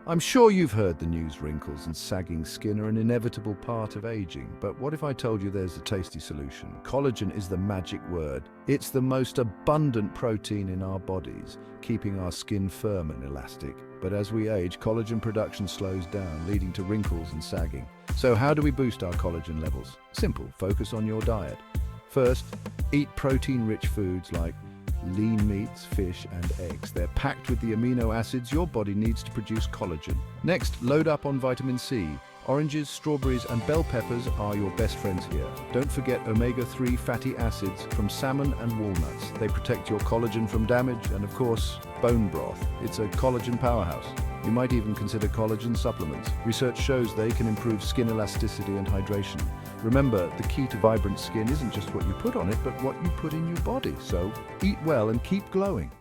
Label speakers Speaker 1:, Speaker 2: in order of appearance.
Speaker 1: I'm sure you've heard the news. Wrinkles and sagging skin are an inevitable part of aging, but what if I told you there's a tasty solution? Collagen is the magic word. It's the most abundant protein in our bodies, keeping our skin firm and elastic. But as we age, collagen production slows down, leading to wrinkles and sagging. So how do we boost our collagen levels? Simple, focus on your diet. First, eat protein-rich foods like lean meats, fish, and eggs. They're packed with the amino acids your body needs to produce collagen. Next, load up on vitamin C. Oranges, strawberries, and bell peppers are your best friends here. Don't forget omega-3 fatty acids from salmon and walnuts. They protect your collagen from damage, and of course, bone broth. It's a collagen powerhouse. You might even consider collagen supplements. Research shows they can improve skin elasticity and hydration. Remember, the key to vibrant skin isn't just what you put on it, but what you put in your body. So, eat well and keep glowing.